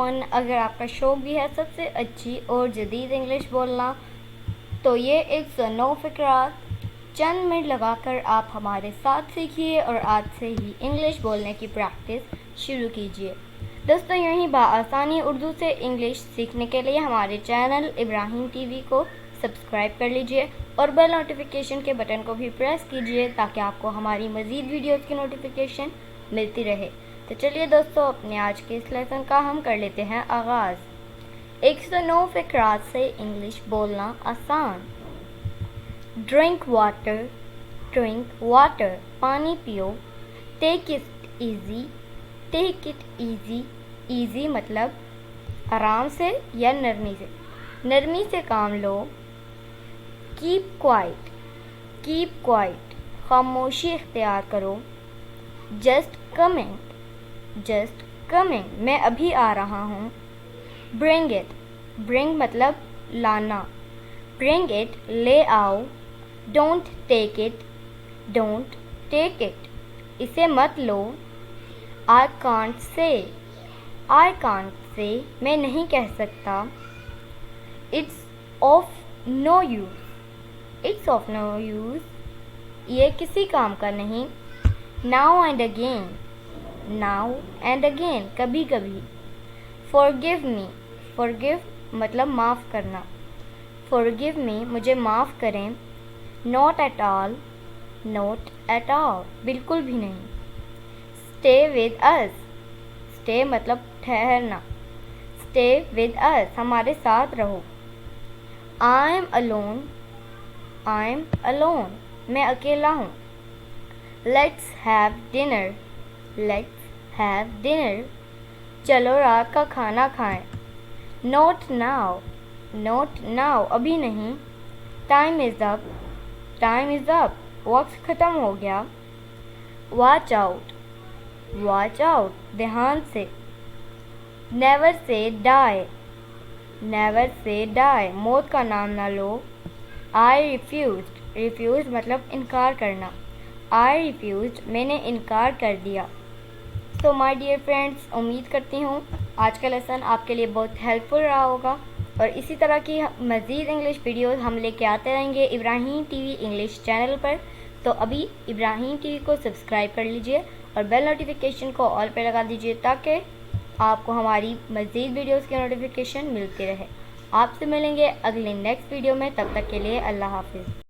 Everyone, अगर आपका शौक़ भी है सबसे अच्छी और जदीद इंग्लिश बोलना, तो ये 109 फ़िक्रात चंद मिनट लगाकर आप हमारे साथ सीखिए और आज से ही इंग्लिश बोलने की प्रैक्टिस शुरू कीजिए। दोस्तों, यूँ बआसानी उर्दू से इंग्लिश सीखने के लिए हमारे चैनल इब्राहिम टीवी को सब्सक्राइब कर लीजिए और बेल नोटिफिकेशन के बटन को भी प्रेस कीजिए ताकि आपको हमारी मज़ीद वीडियोज़ की नोटिफिकेशन मिलती रहे। तो चलिए दोस्तों, अपने आज के इस लेसन का हम कर लेते हैं आगाज़। 109 फ़िक्रात से इंग्लिश बोलना आसान। ड्रिंक वाटर, पानी पियो। टेक इट ईज़ी, ईज़ी मतलब आराम से या नरमी से काम लो। कीप क्वाइट, खामोशी इख्तियार करो। जस्ट कमिंग, मैं अभी आ रहा हूँ। ब्रिंग मतलब लाना। ब्रिंग इट, ले आओ। डोंट टेक इट, इसे मत लो। आई कांट से, मैं नहीं कह सकता। इट्स ऑफ नो यूज़, ये किसी काम का नहीं। नाउ एंड अगेन, कभी कभी। फॉरगिव मतलब माफ़ करना। फॉरगिव मी, मुझे माफ़ करें। नॉट एट ऑल, बिल्कुल भी नहीं। स्टे विद अस, स्टे मतलब ठहरना। स्टे विद अस, हमारे साथ रहो। आई एम अलोन, मैं अकेला हूँ। लेट्स हैव डिनर, चलो रात का खाना खाएं। नॉट नाउ, अभी नहीं। टाइम इज़ अप, वक्त ख़त्म हो गया। वॉच आउट, ध्यान से। नेवर से डाई, मौत का नाम ना लो। आई रिफ्यूज़ मतलब इनकार करना। मैंने इनकार कर दिया। सो माय डियर फ्रेंड्स, उम्मीद करती हूँ आज का लेसन आपके लिए बहुत हेल्पफुल रहा होगा और इसी तरह की मज़ीद इंग्लिश वीडियोस हम लेके आते रहेंगे इब्राहिम टीवी इंग्लिश चैनल पर। तो अभी इब्राहिम टीवी को सब्सक्राइब कर लीजिए और बेल नोटिफिकेशन को ऑल पे लगा दीजिए ताकि आपको हमारी मज़ीद वीडियोस की नोटिफिकेशन मिलती रहे। आपसे मिलेंगे अगले नेक्स्ट वीडियो में, तब तक के लिए अल्लाह हाफ़िज़।